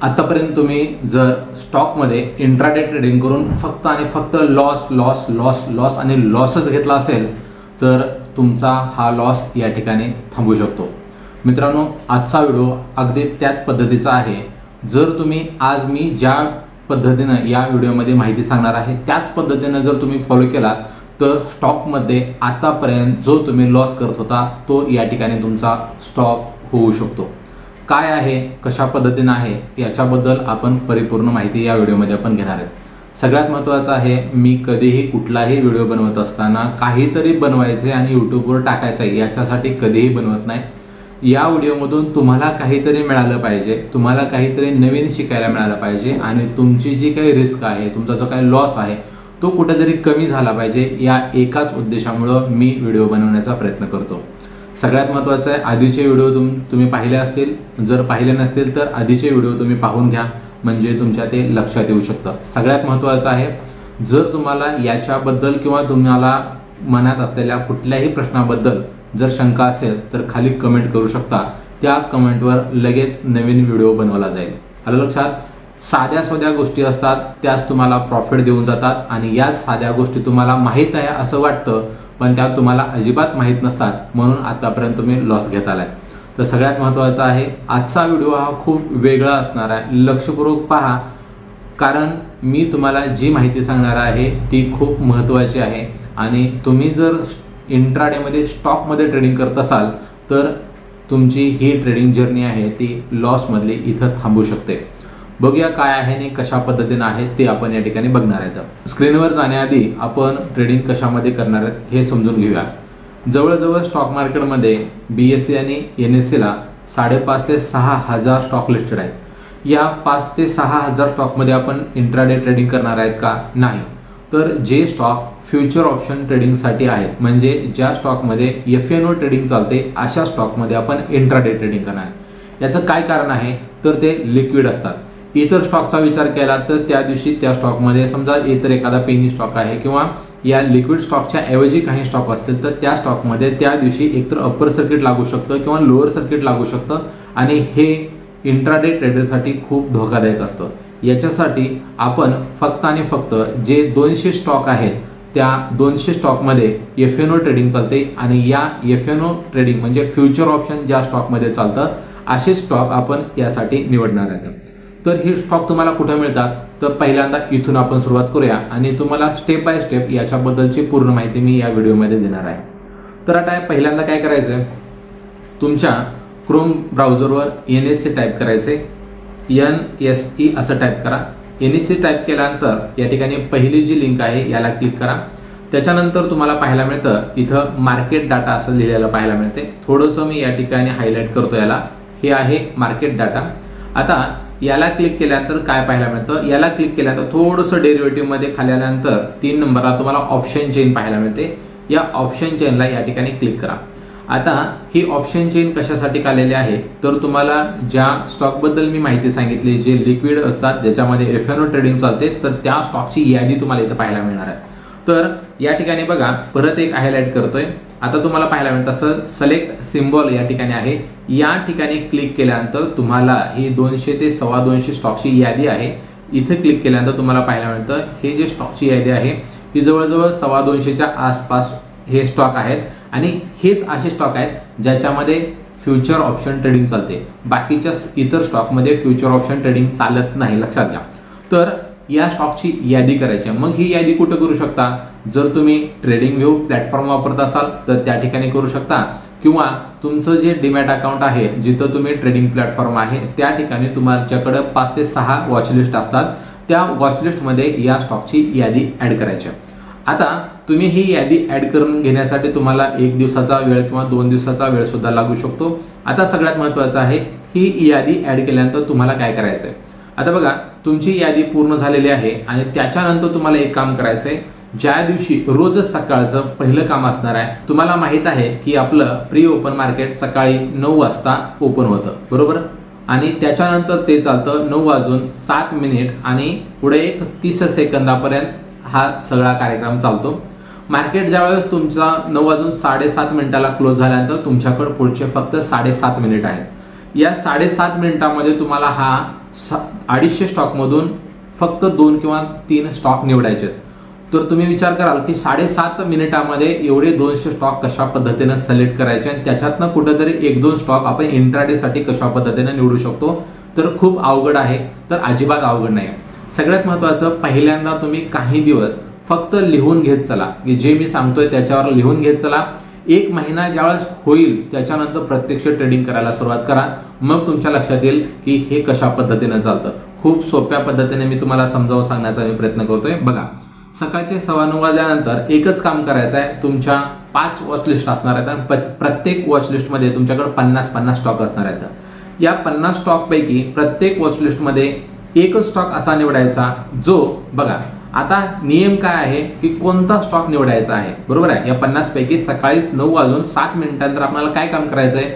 आतापर्यंत तुम्ही जर स्टॉकमध्ये इंट्राडे ट्रेडिंग करून फक्त आणि फक्त लॉस लॉस लॉस लॉस आणि लॉसच घेतला असेल तर तुमचा हा लॉस या ठिकाणी थांबू शकतो. मित्रांनो, आजचा व्हिडिओ अगदी त्याच पद्धतीचा आहे. जर तुम्ही आज मी ज्या पद्धतीनं या व्हिडिओमध्ये माहिती सांगणार आहे त्याच पद्धतीनं जर तुम्ही फॉलो केलात तर स्टॉकमध्ये आतापर्यंत जो तुम्ही लॉस करत होता तो या ठिकाणी तुमचा स्टॉप होऊ शकतो. काय आहे, कशा पद्धतीनं आहे याच्याबद्दल आपण परिपूर्ण माहिती या व्हिडिओमध्ये आपण घेणार आहोत. सगळ्यात महत्त्वाचं आहे, मी कधीही कुठलाही व्हिडिओ बनवत असताना काहीतरी बनवायचे आणि यूट्यूबवर टाकायचं आहे याच्यासाठी कधीही बनवत नाही. या व्हिडिओमधून तुम्हाला काहीतरी मिळालं पाहिजे, तुम्हाला काहीतरी नवीन शिकायला मिळालं पाहिजे आणि तुमची जी काही रिस्क आहे, तुमचा जो काही लॉस आहे तो कुठेतरी कमी झाला पाहिजे. या एकाच उद्देशामुळं मी व्हिडिओ बनवण्याचा प्रयत्न करतो. सगळ्यात महत्त्वाचं आहे, आधीचे व्हिडिओ तुम्ही पाहिले असतील, जर पाहिले नसतील तर आधीचे व्हिडिओ तुम्ही पाहून घ्या, म्हणजे तुमच्या ते लक्षात येऊ शकतं. सगळ्यात महत्त्वाचं आहे, जर तुम्हाला याच्याबद्दल किंवा तुम्हाला मनात असलेल्या कुठल्याही प्रश्नाबद्दल जर शंका असेल तर खाली कमेंट करू शकता. त्या कमेंटवर लगेच नवीन व्हिडिओ बनवला जाईल. आलं लक्षात? साध्या साध्या गोष्टी असतात, त्याच तुम्हाला प्रॉफिट देऊन जातात आणि याच साध्या गोष्टी तुम्हाला माहीत आहे असं वाटतं पण त्या तुम्हाला अजिबात माहीत नसतात, म्हणून आतापर्यंत तुम्ही लॉस घेत आलाय. तर सगळ्यात महत्त्वाचं आहे, आजचा व्हिडिओ हा खूप वेगळा असणार आहे. लक्षपूर्वक पहा, कारण मी तुम्हाला जी माहिती सांगणार आहे ती खूप महत्त्वाची आहे आणि तुम्ही जर इंट्राडेमध्ये स्टॉकमध्ये ट्रेडिंग करत असाल तर तुमची ही ट्रेडिंग जर्नी आहे ती लॉसमधली इथं थांबू शकते. बघूया काय आहे आणि कशा पद्धतीनं आहे ते आपण या ठिकाणी बघणार आहेत. स्क्रीनवर जाण्याआधी आपण ट्रेडिंग कशामध्ये करणार आहेत हे समजून घेऊया. जवळजवळ स्टॉक मार्केटमध्ये BSE आणि NSEला 5,500 ते 6,000 स्टॉक लिस्टेड आहेत. या 5,000 ते 6,000 स्टॉकमध्ये आपण इंट्राडे ट्रेडिंग करणार आहेत का? नाही. तर जे स्टॉक फ्युचर ऑप्शन ट्रेडिंगसाठी आहेत, म्हणजे ज्या स्टॉकमध्ये FNO ट्रेडिंग चालते अशा स्टॉकमध्ये आपण इंट्राडे ट्रेडिंग करणार आहे. याचं काय कारण आहे तर ते लिक्विड असतात. इतर स्टॉकचा विचार केला तर त्या दिवशी त्या स्टॉकमध्ये समजा इतर एखादा पेनी स्टॉक आहे किंवा या लिक्विड स्टॉकच्या ऐवजी काही स्टॉक असतील तर त्या स्टॉकमध्ये त्या दिवशी एकतर अप्पर सर्किट लागू शकतं किंवा लोअर सर्किट लागू शकतं आणि हे इंट्राडे ट्रेडरसाठी खूप धोकादायक असतं. याच्यासाठी आपण फक्त आणि फक्त जे 200 स्टॉक आहेत त्या 200 स्टॉकमध्ये FNO ट्रेडिंग चालते आणि या FNO ट्रेडिंग म्हणजे फ्युचर ऑप्शन ज्या स्टॉकमध्ये चालतं असे स्टॉक आपण यासाठी निवडणार आहेत. तर हे स्टॉक तुम्हाला कुठे मिळतात तर पहिल्यांदा इथून आपण सुरुवात करूया आणि तुम्हाला स्टेप बाय स्टेप याच्याबद्दलची पूर्ण माहिती मी या व्हिडिओमध्ये देणार आहे. तर आता पहिल्यांदा काय करायचं आहे, तुमच्या क्रोम ब्राउझरवर NSE टाईप करायचे, NSE असं टाईप करा. NSE टाईप केल्यानंतर या ठिकाणी पहिली जी लिंक आहे याला क्लिक करा. त्याच्यानंतर तुम्हाला पाहायला मिळतं इथं मार्केट डाटा असं लिहिलेलं पाहायला मिळते. थोडंसं मी या ठिकाणी हायलाईट करतो याला. हे आहे मार्केट डाटा. आता याला क्लिक केल्यानंतर काय पाहायला मिळतं, याला क्लिक केल्यानंतर थोडंसं डेरिव्हेटिव्हमध्ये खाली आल्यानंतर 3 नंबरला तुम्हाला ऑप्शन चेन पाहायला मिळते. या ऑप्शन चेनला या ठिकाणी क्लिक करा. आता ही ऑप्शन चेन कशासाठी काढलेली आहे तर तुम्हाला ज्या स्टॉकबद्दल मी माहिती सांगितली जे लिक्विड असतात ज्याच्यामध्ये FNO ट्रेडिंग चालते तर त्या स्टॉकची यादी तुम्हाला इथं पाहायला मिळणार आहे. तर या ठिकाणी बघा, परत एक हायलाईट करतोय. आता तुम्हाला पाहायला मिळतं असं सिलेक्ट सिम्बॉल या ठिकाणी आहे. या ठिकाणी क्लिक केल्यानंतर तुम्हाला ही 200 ते 225 स्टॉकची यादी आहे. इथे क्लिक केल्यानंतर तुम्हाला पाहायला मिळतं हे जे स्टॉकची यादी आहे ही जवळजवळ 225च्या आसपास हे स्टॉक आहेत आणि हेच असे स्टॉक आहेत ज्याच्यामध्ये फ्युचर ऑप्शन ट्रेडिंग चालते. बाकीच्या इतर स्टॉकमध्ये फ्युचर ऑप्शन ट्रेडिंग चालत नाही, लक्षात घ्या. तर या स्टॉकची यादी करायची. मग ही यादी कुठं करू शकता, जर तुम्ही ट्रेडिंग व्ह्यू प्लॅटफॉर्म वापरत असाल तर त्या ठिकाणी करू शकता किंवा तुमचं जे डीमॅट अकाउंट आहे जिथं तुम्ही ट्रेडिंग प्लॅटफॉर्म आहे त्या ठिकाणी तुमच्याकडे 5 ते 6 वॉचलिस्ट असतात. त्या वॉचलिस्टमध्ये या स्टॉकची यादी ॲड करायची. आता तुम्ही ही यादी ॲड करून घेण्यासाठी तुम्हाला 1 दिवसाचा वेळ किंवा 2 दिवसाचा वेळ सुद्धा लागू शकतो. आता सगळ्यात महत्त्वाचं आहे, ही यादी ॲड केल्यानंतर तुम्हाला काय करायचं आहे. आता बघा, तुमची यादी पूर्ण झालेली आहे आणि त्याच्यानंतर तुम्हाला एक काम करायचं आहे. ज्या दिवशी रोजच सकाळचं पहिलं काम असणार आहे, तुम्हाला माहीत आहे की आपलं प्री ओपन मार्केट सकाळी 9 वाजता ओपन होतं, बरोबर, आणि त्याच्यानंतर ते चालतं 9:07 आणि पुढे एक 30 सेकंदापर्यंत हा सगळा कार्यक्रम चालतो. मार्केट ज्यावेळेस तुमचा 9:07 क्लोज झाल्यानंतर तुमच्याकडे पुढचे फक्त 7.5 मिनिट आहेत. या 7.5 मिनिटांमध्ये तुम्हाला हा 250 स्टॉकमधून फक्त 2 किंवा 3 स्टॉक निवडायचे. तर तुम्ही विचार कराल की 7.5 मिनिटामध्ये एवढे 200 स्टॉक कशा पद्धतीने सिलेक्ट करायचे आणि त्याच्यातनं कुठेतरी 1-2 स्टॉक आपण इंट्राडेसाठी कशा पद्धतीने निवडू शकतो. तर खूप अवघड आहे, तर अजिबात अवघड नाही. सगळ्यात महत्त्वाचं, पहिल्यांदा तुम्ही काही दिवस फक्त लिहून घेत चला, की जे मी सांगतोय त्याच्यावर लिहून घेत चला. 1 महिना ज्यावेळेस होईल त्याच्यानंतर प्रत्यक्ष ट्रेडिंग करायला सुरुवात करा. मग तुमच्या लक्षात येईल की हे कशा पद्धतीने चालतं. खूप सोप्या पद्धतीने मी तुम्हाला समजावून सांगण्याचा मी प्रयत्न करतोय. बघा, सकाळचे 9:15 वाजल्यानंतर एकच काम करायचं आहे. तुमच्या 5 वॉचलिस्ट असणार आहेत आणि प्रत्येक वॉचलिस्टमध्ये तुमच्याकडे 50-50 स्टॉक असणार आहेत. या 50 स्टॉकपैकी प्रत्येक वॉचलिस्टमध्ये एकच स्टॉक असा निवडायचा जो, बघा आता नियम काय आहे की कोणता स्टॉक निवडायचा आहे, बरोबर आहे. या 50 पैकी सकाळी 9:07 आपल्याला काय काम करायचं आहे,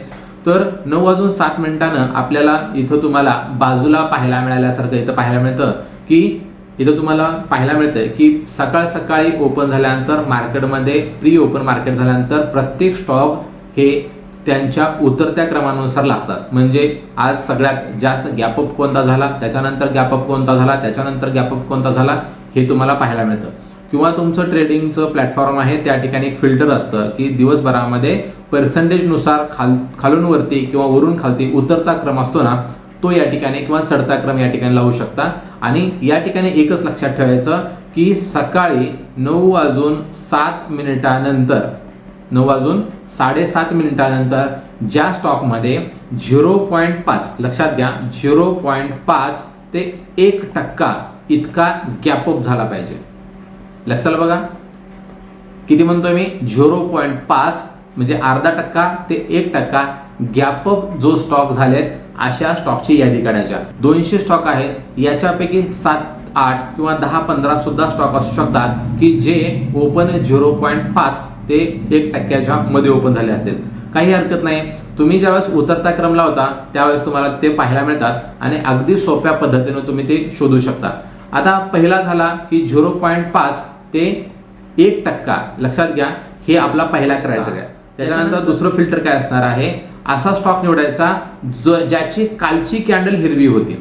तर 9:07 आपल्याला इथं तुम्हाला बाजूला पाहायला मिळाल्यासारखं इथं पाहायला मिळतं की इथं तुम्हाला पाहायला मिळतंय की सकाळी ओपन झाल्यानंतर मार्केटमध्ये प्री ओपन मार्केट झाल्यानंतर प्रत्येक स्टॉक हे त्यांच्या उतरत्या क्रमानुसार लागतात. म्हणजे आज सगळ्यात जास्त गॅपअप कोणता झाला, त्याच्यानंतर गॅपअप कोणता झाला, त्याच्यानंतर गॅपअप कोणता झाला, हे तुम्हाला पाहायला मिळतं. किंवा तुमचं ट्रेडिंगचं प्लॅटफॉर्म आहे त्या ठिकाणी एक फिल्टर असतं की दिवसभरामध्ये पर्सेंटेजनुसार खालून वरती किंवा वरून खालती उतरता क्रम असतो ना, तो या ठिकाणी किंवा चढता क्रम या ठिकाणी लावू शकता. आणि या ठिकाणी एकच लक्षात ठेवायचं की सकाळी 9:07 9:07 ज्या स्टॉकमध्ये 0.5 लक्षात घ्या 0.5 ते 1% इतका गॅपअप झाला पाहिजे. लक्षात बघा किती म्हणतोय मी, 0.5 म्हणजे 0.5% ते 1% गॅपअप जो स्टॉक झालेत अशा स्टॉकची यादी काढायच्या. 200 स्टॉक आहेत, याच्यापैकी 7-8 किंवा 10-15 सुद्धा स्टॉक असू शकतात की जे ओपन 0.5 ते 1%च्या मध्ये ओपन झाले असतील. काही हरकत नाही. तुम्ही ज्यावेळेस उतरता क्रम लावता त्यावेळेस तुम्हाला ते पाहायला मिळतात आणि अगदी सोप्या पद्धतीने तुम्ही ते शोधू शकता. आता पहिला झाला की 0.5 ते 1%, लक्षात घ्या हे आपला पहिला क्रायटेरिया. त्याच्यानंतर दुसरं फिल्टर काय असणार आहे, असा स्टॉक निवडायचा ज्याची कालची कॅन्डल हिरवी होती.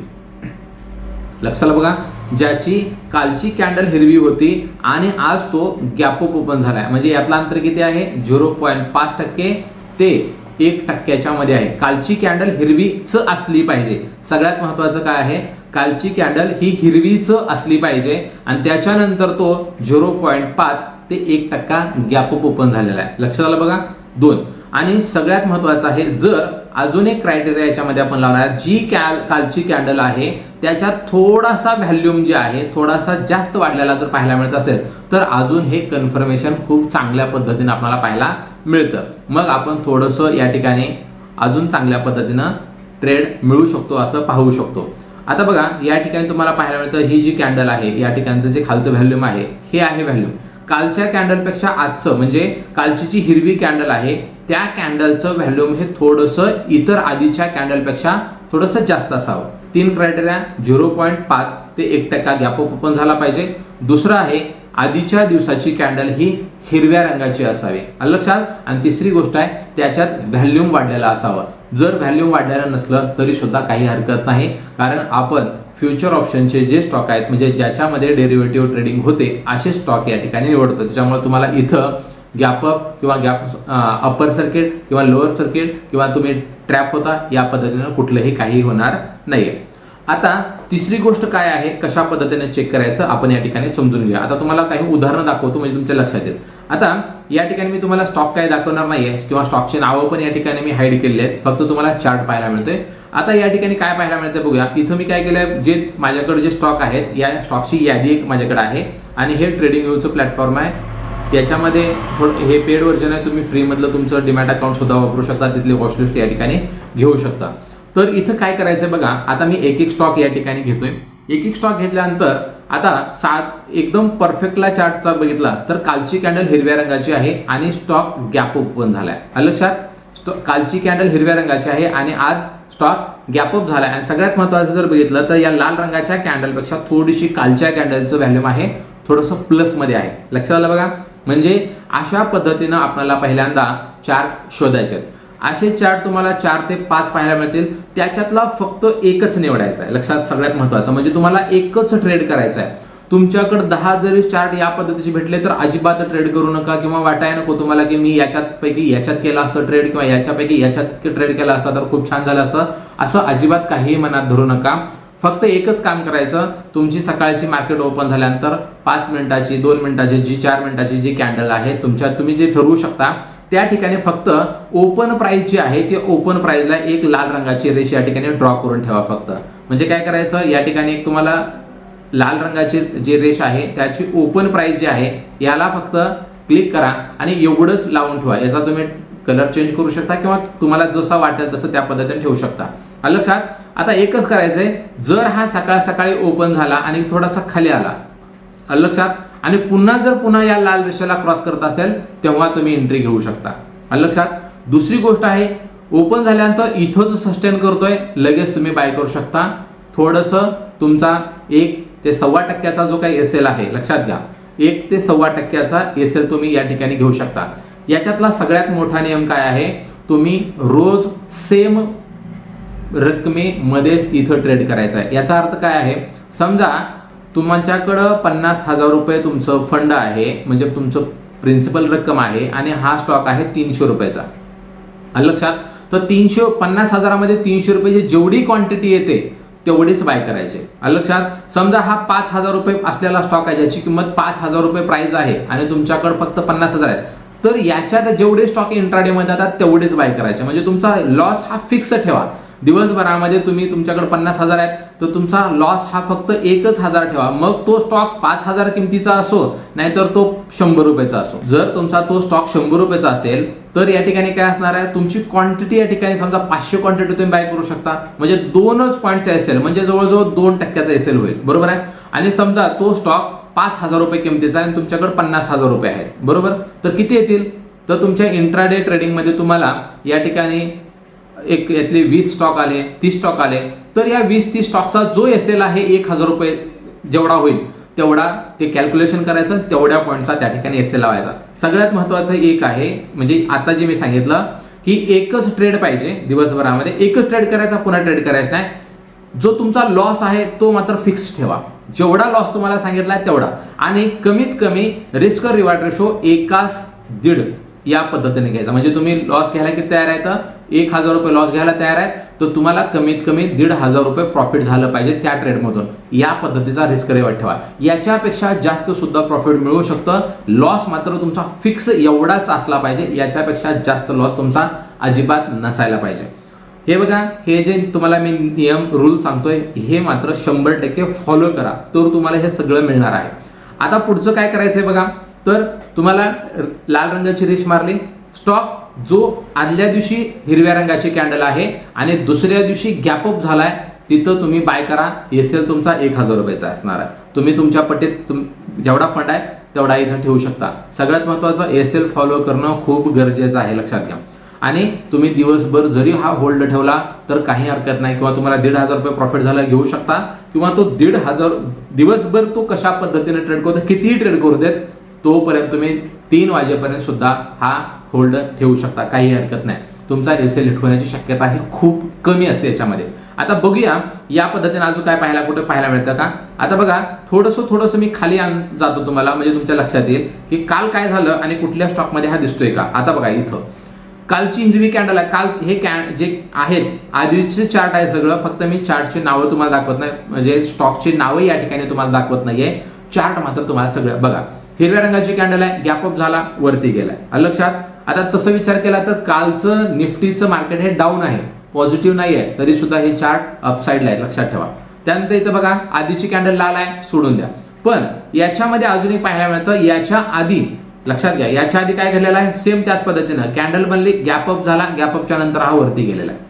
लक्षात बघा, ज्याची कालची कॅन्डल हिरवी होती आणि आज तो गॅपअप ओपन झालाय. म्हणजे यातला अंतर किती आहे, 0.5% ते 1%च्या मध्ये आहे. कालची कॅन्डल हिरवीच असली पाहिजे. सगळ्यात महत्वाचं काय आहे, कालची कॅन्डल ही हिरवीच असली पाहिजे आणि त्याच्यानंतर तो 0.5 ते 1% गॅपअप ओपन झालेला आहे. लक्षात आलं बघा. 2 आणि सगळ्यात महत्वाचं आहे, जर अजून एक क्रायटेरिया याच्यामध्ये आपण लावणार, जी कालची कॅन्डल आहे त्याच्यात थोडासा व्हॅल्यूम जे आहे थोडासा जास्त वाढलेला जर पाहायला मिळत असेल तर अजून हे कन्फर्मेशन खूप चांगल्या पद्धतीने आपल्याला पाहायला मिळतं. मग आपण थोडंसं या ठिकाणी अजून चांगल्या पद्धतीनं ट्रेड मिळू शकतो असं पाहू शकतो. आता बघा या ठिकाणी तुम्हाला पाहायला मिळतं ही जी कॅन्डल आहे या ठिकाणचं जे खालचं व्हॅल्यूम आहे हे आहे व्हॅल्यूम. कालच्या कॅन्डलपेक्षा आजचं म्हणजे कालची जी हिरवी कॅन्डल आहे त्या कॅन्डलचं व्हॅल्यूम हे थोडंसं इतर आधीच्या कॅन्डलपेक्षा थोडंसं जास्त असावं. 3 क्रायटेरिया, 0.5 ते 1% गॅपअप ओपन झाला पाहिजे. दुसरं आहे, आधीच्या दिवसाची कॅन्डल ही हिरव्या रंगाची असावी, लक्षात. आणि तिसरी गोष्ट आहे, त्याच्यात व्हॅल्यूम वाढलेला असावं. जर व्हॅल्यूम वाढलेलं नसलं तरी सुद्धा काही हरकत नाही, कारण आपण फ्युचर ऑप्शनचे जे स्टॉक आहेत म्हणजे ज्याच्यामध्ये डेरिव्हेटिव्ह ट्रेडिंग होते असे स्टॉक या ठिकाणी निवडतो. त्याच्यामुळे तुम्हाला इथं गॅपअप किंवा अपर सर्किट किंवा लोअर सर्किट किंवा तुम्ही ट्रॅप होता या पद्धतीने कुठलंही काही होणार नाहीये. आता तिसरी गोष्ट काय आहे, कशा पद्धतीने चेक करायचं आपण या ठिकाणी समजून घेऊया. आता तुम्हाला काही उदाहरणं दाखवतो म्हणजे तुमच्या लक्षात येईल. आता या ठिकाणी मी तुम्हाला स्टॉक काय दाखवणार नाहीये किंवा स्टॉकची नावं पण या ठिकाणी मी हाईड केलेली आहेत, फक्त तुम्हाला चार्ट पाहायला मिळतोय. आता या ठिकाणी काय पाहायला मिळतंय बघूया. इथं मी काय केलंय, जे माझ्याकडे जे स्टॉक आहेत या स्टॉकची यादी एक माझ्याकडे आहे आणि हे ट्रेडिंग व्ह्यूचं प्लॅटफॉर्म आहे. याच्यामध्ये हे पेड व्हर्जन आहे, तुम्ही फ्रीमधलं तुमचं डीमॅट अकाउंट सुद्धा वापरू शकता, तिथली वॉचलिस्ट या ठिकाणी घेऊ शकता. तर इथं काय करायचंय बघा, आता मी एक स्टॉक या ठिकाणी घेतोय. एक स्टॉक घेतल्यानंतर आता एकदम परफेक्टला चार्टचा बघितला तर कालची कॅन्डल हिरव्या रंगाची आहे आणि स्टॉक गॅप ओपन झालाय. लक्षात, कालची कॅन्डल हिरव्या रंगाची आहे आणि आज स्टॉक गॅपअप झालाय. आणि सगळ्यात महत्त्वाचं जर बघितलं तर या लाल रंगाच्या कॅन्डलपेक्षा थोडीशी कालच्या कॅन्डलचं व्हॅल्यूम आहे थोडंसं प्लसमध्ये आहे. लक्षात आलं बघा. म्हणजे अशा पद्धतीनं आपल्याला पहिल्यांदा चार्ट शोधायचे. असे चार्ट तुम्हाला 4 ते 5 पाहायला मिळतील. त्याच्यातला फक्त एकच निवडायचा आहे. लक्षात सगळ्यात महत्त्वाचं म्हणजे तुम्हाला एकच ट्रेड करायचा आहे. तुमच्याकडे 10 जरी चार्ट या पद्धतीचे भेटले तर अजिबात ट्रेड करू नका किंवा वाटाय नको तुम्हाला की मी याच्यापैकी याच्यात केला असतं ट्रेड किंवा याच्यापैकी याच्यात ट्रेड केला असता तर खूप छान झालं असतं, असं अजिबात काही मनात धरू नका. फक्त एकच काम करायचं, तुमची सकाळची मार्केट ओपन झाल्यानंतर 5 मिनिटाची 2 मिनिटाची जी 4 मिनिटाची जी कॅन्डल आहे तुम्ही जे ठरवू शकता त्या ठिकाणी फक्त ओपन प्राइस जी आहे ती ओपन प्राइसला एक लाल रंगाची रेष या ठिकाणी ड्रॉ करून ठेवा. फक्त म्हणजे काय करायचं, या ठिकाणी एक तुम्हाला लाल रंगाची जी रेष आहे त्याची ओपन प्राइस जी आहे याला फक्त क्लिक करा आणि एवढंच लावून ठेवा. याचा तुम्ही कलर चेंज करू शकता किंवा तुम्हाला जसा वाटेल तसं त्या पद्धतीने ठेवू शकता. लक्षात. आता एकच करायचंय, जर हा सकाळी ओपन झाला आणि थोडासा खाली आला लक्षात आणि पुन्हा या लाल रेषेला क्रॉस करत असेल तेव्हा तुम्ही एंट्री घेऊ शकता. लक्षात. दुसरी गोष्ट आहे, ओपन झाल्यानंतर इथंच सस्टेन करतोय लगेच तुम्ही बाय करू शकता. थोडंसं तुमचा 1 ते 1.25% जो काही एसएल आहे लक्षात घ्या, 1 ते 1.25% एसएल तुम्ही या ठिकाणी घेऊ शकता. याच्यातला सगळ्यात मोठा नियम काय आहे, तुम्ही रोज सेम रकमेमध्येच इथं ट्रेड करायचा आहे. याचा अर्थ काय आहे, समजा तुमच्याकडं 50,000 रुपये तुमचं फंड आहे म्हणजे तुमचं प्रिन्सिपल रक्कम आहे आणि हा स्टॉक आहे 300 रुपयाचा. लक्षात. तर 50,000 मध्ये 300 रुपयाची जेवढी क्वांटिटी येते तेवढीच बाय करायचे. लक्षात. समजा हा 5,000 रुपये असलेला स्टॉक आहे ज्याची किंमत 5,000 रुपये प्राइस आहे आणि तुमच्याकडे फक्त 50,000 आहेत, तर याच्यात जेवढे स्टॉक इंट्राडे मध्ये जातात तेवढेच बाय करायचे. म्हणजे तुमचा लॉस हा फिक्स ठेवा. दिवसभरामध्ये तुमच्याकडे 50,000 आहेत तर तुमचा लॉस हा फक्त 1,000 ठेवा. मग तो स्टॉक 5,000 किमतीचा असो नाहीतर तो 100 रुपयाचा असो. जर तुमचा तो स्टॉक 100 रुपयाचा असेल तर या ठिकाणी काय असणार आहे, तुमची क्वांटिटी या ठिकाणी समजा 500 क्वांटिटी तुम्ही बाय करू शकता म्हणजे 2च पॉईंटचा एसएल म्हणजे जवळजवळ 2% एसएल होईल. बरोबर आहे. आणि समजा तो स्टॉक 5,000 रुपये किमतीचा आणि तुमच्याकडे 50,000 रुपये आहेत. बरोबर. तर किती येतील, तर तुमच्या इंट्राडे ट्रेडिंग मध्ये तुम्हाला या ठिकाणी एक यातले 20 स्टॉक आले 30 स्टॉक आले तर या 20-30 स्टॉकचा जो एसएल आहे 1,000 रुपये जेवढा होईल तेवढा ते कॅल्क्युलेशन करायचं, तेवढ्या पॉईंटचा त्या ठिकाणी एसएल लावायचा. सगळ्यात महत्त्वाचं एक आहे म्हणजे आता जे मी सांगितलं की एकच ट्रेड पाहिजे दिवसभरामध्ये, एकच ट्रेड करायचा, पुन्हा ट्रेड करायचा नाही. जो तुमचा लॉस आहे तो मात्र फिक्स ठेवा, जेवढा लॉस तुम्हाला सांगितला तेवढा, आणि कमीत कमी रिस्क रिवॉर्ड रेशो 1:1.5 या पद्धतीने घ्यायचा. म्हणजे तुम्ही लॉस घ्यायला किती तयार आहे, तर 1,000 रुपये लॉस घ्यायला तयार आहे तर तुम्हाला कमीत कमी 1,500 रुपये प्रॉफिट झालं पाहिजे त्या ट्रेडमधून. या पद्धतीचा रिस्क रिवॉर्ड ठेवा. याच्यापेक्षा जास्त सुद्धा प्रॉफिट मिळू शकतं. लॉस मात्र तुमचा फिक्स एवढाच असला पाहिजे, याच्यापेक्षा जास्त लॉस तुमचा अजिबात नसायला पाहिजे. हे बघा, हे जे तुम्हाला मी नियम रूल सांगतोय हे मात्र 100% फॉलो करा तर तुम्हाला हे सगळं मिळणार आहे. आता पुढचं काय करायचंय बघा, तर तुम्हाला लाल रंगाची रेष मारली, स्टॉक जो आदल्या दिवशी हिरव्या रंगाची कॅन्डल आहे आणि दुसऱ्या दिवशी गॅप अप झालाय तिथं तुम्ही बाय करा. एसएल तुमचा 1,000 रुपयाचा असणार आहे. तुम्ही तुमच्या पट्टीत जेवढा फंड आहे तेवढा इथं ठेवू शकता. सगळ्यात महत्त्वाचं एसएल फॉलो करणं खूप गरजेचं आहे, लक्षात घ्या. आणि तुम्ही दिवसभर जरी हा होल्ड ठेवला तर काही हरकत नाही, किंवा तुम्हाला 1,500 रुपये प्रॉफिट झाला घेऊ शकता, किंवा तो 1,500 दिवसभर तो कशा पद्धतीने ट्रेड करतो कितीही ट्रेड करू देत तोपर्यंत तुम्ही 3 वाजेपर्यंत सुद्धा हा होल्ड ठेवू शकता, काही हरकत नाही. तुमचा एसएल हिट होण्याची शक्यता ही खूप कमी असते याच्यामध्ये. आता बघूया या पद्धतीने अजून काय कुठे पाहायला मिळतं का. आता बघा, थोडंसं मी खाली जातो तुम्हाला म्हणजे तुमच्या लक्षात येईल की काल काय झालं आणि कुठल्या स्टॉकमध्ये हा दिसतोय का. आता बघा, इथं कालची हिरवी कॅन्डल आहे. काल हे जे आहेत आधीचे चार्ट आहे सगळं, फक्त मी चार्टची नावं तुम्हाला दाखवत नाही, म्हणजे स्टॉकची नावं या ठिकाणी तुम्हाला दाखवत नाहीये, चार्ट मात्र तुम्हाला सगळं बघा. हिरव्या रंगाची कॅन्डल आहे, गॅप अप झाला, वरती गेलाय. लक्षात. आता तसं विचार केला तर कालचं निफ्टीचं मार्केट हे डाऊन आहे, पॉझिटिव्ह नाही आहे, तरी सुद्धा हे चार्ट अपसाइडला आहे, लक्षात ठेवा. त्यानंतर इथं बघा, आधीची कॅन्डल लाल आहे, सोडून द्या. पण याच्यामध्ये अजून एक पाहायला मिळतं, याच्या आधी लक्षात घ्या, याच्या आधी काय घडलेलं आहे, सेम त्याच पद्धतीनं कॅन्डल बनली, गॅप अप झाला, गॅप अपच्या नंतर हा वरती गेलेला आहे.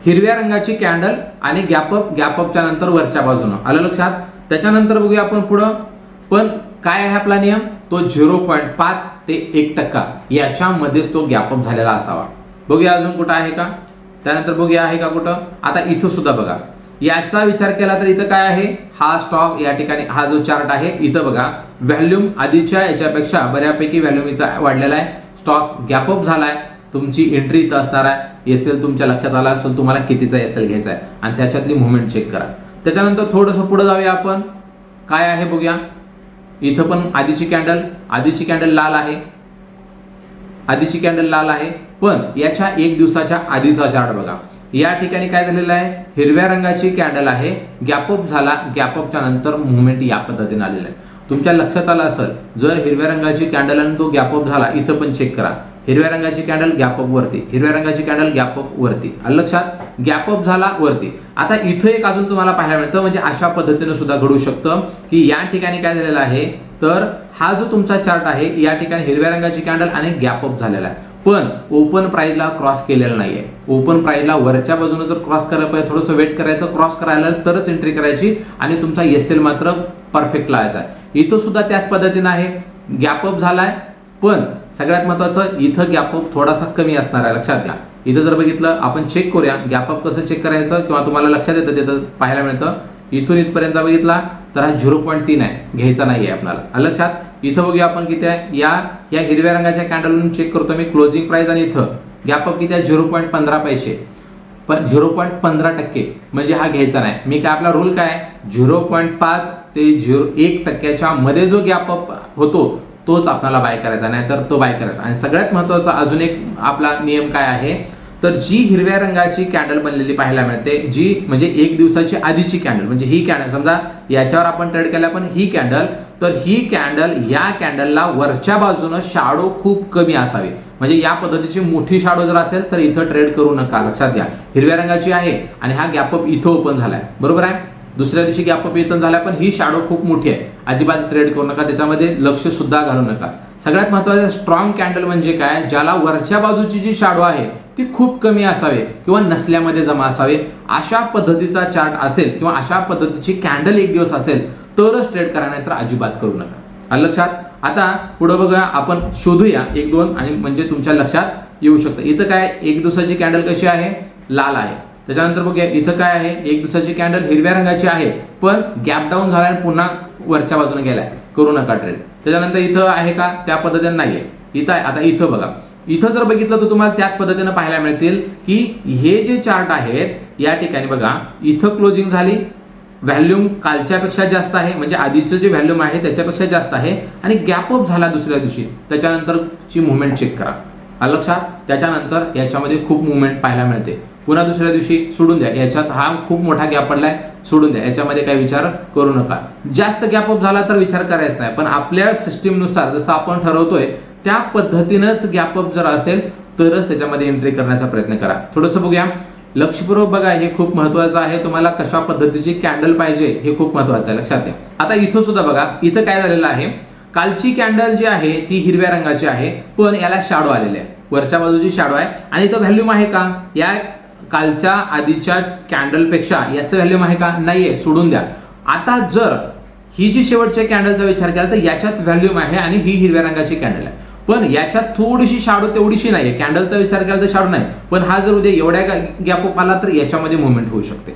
हिरव्या रंगाची कॅन्डल आणि गॅप अपच्या नंतर वरच्या बाजूनं आलं लक्षात. त्याच्यानंतर बघूया आपण पुढं, पण काय आहे आपला नियम, तो 0.5 ते 1% याच्यामध्येच तो गॅप अप झालेला असावा. बघूया अजून कुठं आहे का, त्यानंतर बघूया आहे का कुठं. आता इथं सुद्धा बघा, याचा विचार केला तर इथं काय आहे, हा स्टॉक या ठिकाणी हा जो चार्ट आहे इथं बघा, व्हॅल्यूम आधीच्या याच्यापेक्षा बऱ्यापैकी व्हॅल्यूम इथं वाढलेला आहे. स्टॉक गॅप अप झालाय, तुमची एंट्री इथं असणार आहे, एसएल तुमच्या लक्षात आला असेल तुम्हाला कितीचा एसएल घ्यायचा आहे आणि त्याच्यातली मुवमेंट चेक करा. त्याच्यानंतर थोडंसं पुढे जाऊया आपण, काय आहे बघूया. इथं पण आधीची कॅन्डल लाल आहे, आधीची कॅन्डल लाल आहे, पण याच्या एक दिवसाच्या आधीचा चार्ट बघा. या ठिकाणी काय झालेलं आहे, हिरव्या रंगाची कॅन्डल आहे, गॅपअप झाला, गॅपअपच्या नंतर मुवमेंट या पद्धतीने आलेलं आहे. तुमच्या लक्षात आलं असेल, जर हिरव्या रंगाची कॅन्डल आणि तो गॅपअप झाला, इथं पण चेक करा, हिरव्या रंगाची कॅन्डल गॅपअप वरती, हिरव्या रंगाची कॅन्डल गॅपअप वरती, लक्षात, गॅपअप झाला वरती. आता इथं एक अजून तुम्हाला पाहायला मिळतं, म्हणजे अशा पद्धतीने सुद्धा घडू शकतं की या ठिकाणी काय झालेलं आहे, तर हा जो तुमचा चार्ट आहे या ठिकाणी हिरव्या रंगाची कॅन्डल आणि गॅपअप झालेला आहे, पण ओपन प्राइसला क्रॉस केलेला नाहीये. ओपन प्राइसला वरच्या बाजूने जर क्रॉस करायला पाहिजे, थोडंसं वेट करायचं, क्रॉस करायला तरच एंट्री करायची आणि तुमचा एसएल मात्र परफेक्ट लावायचा आहे. इथं सुद्धा त्याच पद्धतीने आहे, गॅपअप झालाय, पण सगळ्यात महत्वाचं इथं गॅपअप थोडासा कमी असणार आहे, लक्षात घ्या. इथं जर बघितलं आपण चेक करूया गॅपअप कसं चेक करायचं, किंवा तुम्हाला लक्षात येतं तिथं पाहायला मिळतं. इथून इथपर्यंत बघितला तर हा 0.3 आहे, घ्यायचा नाही आहे आपल्याला, लक्षात. इथं बघूया आपण किती आहे, या हिरव्या रंगाच्या कॅन्डलवरून चेक करतो मी क्लोजिंग प्राइस आणि इथं गॅपअप किती आहे, 0.15 पैसे, पण 0.15%, म्हणजे हा घ्यायचा नाही. मी काय, आपला रूल काय, 0.5 ते 1% मध्ये जो गॅपअप होतो तोच आपल्याला बाय करायचा, नाही तर तो बाय करायचा. आणि सगळ्यात महत्वाचा अजून एक आपला नियम काय आहे, तर जी हिरव्या रंगाची कॅन्डल बनलेली पाहायला मिळते, जी म्हणजे एक दिवसाची आधीची कॅन्डल, म्हणजे ही कॅन्डल समजा याच्यावर आपण ट्रेड केला, पण ही कॅन्डल, तर ही कॅन्डल या कॅन्डलला वरच्या बाजूनं शॅडो खूप कमी असावी, म्हणजे या पद्धतीची मोठी शॅडो जर असेल तर इथं ट्रेड करू नका, लक्षात घ्या. हिरव्या रंगाची आहे आणि हा गॅपअप इथं ओपन झालाय, बरोबर आहे, दुसऱ्या दिवशी गॅपअप इथं झाला, पण ही शॅडो खूप मोठी आहे, अजिबात ट्रेड करू नका, त्याच्यामध्ये लक्ष सुद्धा घालू नका. सगळ्यात महत्त्वाचं स्ट्रॉंग कॅन्डल म्हणजे काय, ज्याला वरच्या बाजूची जी शॅडो आहे ती खूप कमी असावे किंवा नसल्यामध्ये जमा असावे, अशा पद्धतीचा चार्ट असेल किंवा अशा पद्धतीची कॅन्डल एक दिवस असेल तरच ट्रेड करा, नाही तर अजिबात करू नका, लक्षात. आता पुढे बघा, आपण शोधूया एक दोन, आणि म्हणजे तुमच्या लक्षात येऊ शकतं. इथं काय, एक दिवसाची कॅन्डल कशी आहे, लाल आहे. त्याच्यानंतर बघूया इथं काय आहे, एक दिवसाची कॅन्डल हिरव्या रंगाची आहे, पण गॅप डाऊन झाला आणि पुन्हा वरच्या बाजूने गेलाय, करू नका ट्रेड. त्याच्यानंतर इथं आहे का, त्या पद्धतीने नाहीये, इथं आहे. आता इथं बघा, इथं जर बघितलं तर तुम्हाला त्याच पद्धतीने पाहायला मिळतील की हे जे चार्ट आहेत या ठिकाणी बघा, इथं क्लोजिंग झाली, व्हॅल्यूम कालच्यापेक्षा जास्त आहे, म्हणजे आधीचं जे व्हॅल्यूम आहे त्याच्यापेक्षा जास्त आहे, आणि गॅपअप झाला दुसऱ्या दिवशी, त्याच्यानंतरची मुवमेंट चेक करा, लक्षात. त्याच्यानंतर याच्यामध्ये खूप मुवमेंट पाहायला मिळते. पुन्हा दुसऱ्या दिवशी सोडून द्या, याच्यात हा खूप मोठा गॅप पडलाय, सोडून द्या, याच्यामध्ये काही विचार करू नका. जास्त गॅपअप झाला तर विचार करायचा नाही, पण आपल्या सिस्टीमनुसार जसं आपण ठरवतोय त्या पद्धतीनंच गॅपअप जर असेल तरच त्याच्यामध्ये एंट्री करण्याचा प्रयत्न करा. थोडंसं बघूया, लक्षपूर्वक बघा, हे खूप महत्वाचं आहे. तुम्हाला कशा पद्धतीची कॅन्डल पाहिजे हे खूप महत्वाचं आहे, लक्षात घ्या. आता इथं सुद्धा बघा, इथं काय झालेलं आहे, कालची कॅन्डल जी आहे ती हिरव्या रंगाची आहे, पण याला शॅडो आलेली आहे, वरच्या बाजूची शॅडो आहे, आणि इथं व्हॅल्यूम आहे का, या कालच्या आधीच्या कॅन्डलपेक्षा याचं व्हॅल्यूम आहे का, नाहीये, सोडून द्या. आता जर ही जी शेवटच्या कॅन्डलचा विचार केला तर याच्यात व्हॅल्यूम आहे आणि ही हिरव्या रंगाची कॅन्डल आहे, पण याच्यात थोडीशी शॅडो तेवढीशी नाहीये. कॅन्डलचा विचार केला तर शॅडो नाही, पण हा जर उद्या एवढ्या गॅपअप आला तर याच्यामध्ये मुवमेंट होऊ शकते,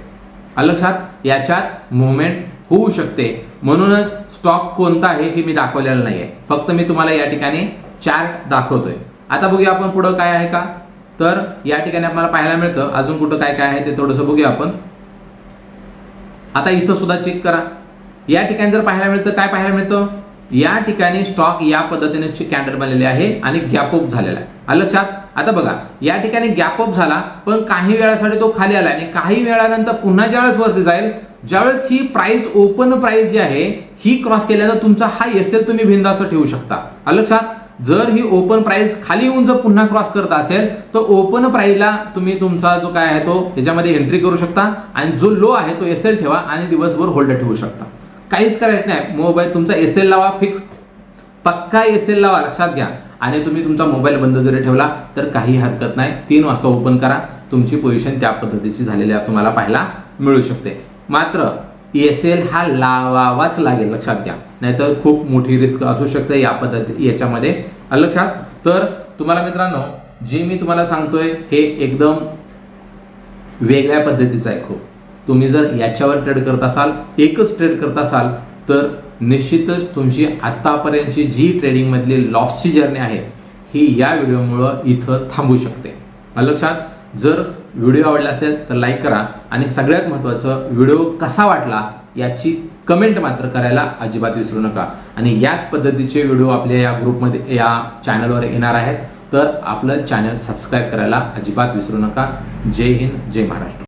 लक्षात. याच्यात मुवमेंट होऊ शकते, म्हणूनच स्टॉक कोणता आहे हे मी दाखवलेलं नाहीये, फक्त मी तुम्हाला या ठिकाणी चार्ट दाखवतोय. आता बघूया आपण पुढं काय आहे का, तर या ठिकाणी आपल्याला पाहायला मिळतं अजून कुठं काय काय आहे ते थोडंसं बघूया आपण. आता इथं सुद्धा चेक करा, या ठिकाणी जर पाहायला मिळतं, काय पाहायला मिळतं, या ठिकाणी स्टॉक या पद्धतीने कॅन्डल बनलेले आहे आणि गॅपअप झालेला आहे, लक्षात. आता बघा, या ठिकाणी गॅपअप झाला, पण काही वेळासाठी तो खाली आला आणि काही वेळानंतर पुन्हा ज्यावेळेस वरती जाईल, ज्यावेळेस ही प्राइस ओपन प्राइस जी आहे ही क्रॉस केल्यानंतर तुमचा हा एसएल तुम्ही बिंदाचं ठेवू शकता, लक्षात. जर ही ओपन प्राइस खाली येऊन जर पुन्हा क्रॉस करत असेल तर ओपन प्राइसला तुम्ही तुमचा जो काय आहे तो त्याच्यामध्ये एंट्री करू शकता, आणि जो लो आहे तो एसएल ठेवा आणि दिवसभर होल्ड ठेवू शकता, काहीच करायचं नाही. मोबाईल तुमचा एसएल लावा, फिक्स पक्का एसएल लावा, लक्षात घ्या. आणि तुम्ही तुमचा मोबाईल बंद जरी ठेवला तर काही हरकत नाही, 3 वाजता ओपन करा, तुमची पोझिशन त्या पद्धतीची झालेली तुम्हाला पाहायला मिळू शकते. मात्र एसएल हा लावावाच लागेल, लक्षात घ्या, नाहीतर खूप मोठी रिस्क असू शकते या पद्धती याच्यामध्ये, लक्षात. तर तुम्हाला मित्रांनो, जे मी तुम्हाला सांगतोय हे एकदम वेगळ्या पद्धतीचं आहे खूप. तुम्ही जर याच्यावर ट्रेड करत असाल, एकच ट्रेड करत असाल, तर निश्चितच तुमची आतापर्यंतची जी ट्रेडिंग मधली लॉसची जर्नी आहे ही या व्हिडिओमुळं इथं थांबू शकते. लक्षात, जर व्हिडिओ आवडला असेल तर लाईक करा आणि सगळ्यात महत्त्वाचं, व्हिडिओ कसा वाटला याची कमेंट मात्र करायला अजिबात विसरू नका. आणि याच पद्धतीचे व्हिडिओ आपल्या या ग्रुपमध्ये, या चॅनलवर येणार आहेत, तर आपलं चॅनल सबस्क्राईब करायला अजिबात विसरू नका. जय हिंद, जय महाराष्ट्र.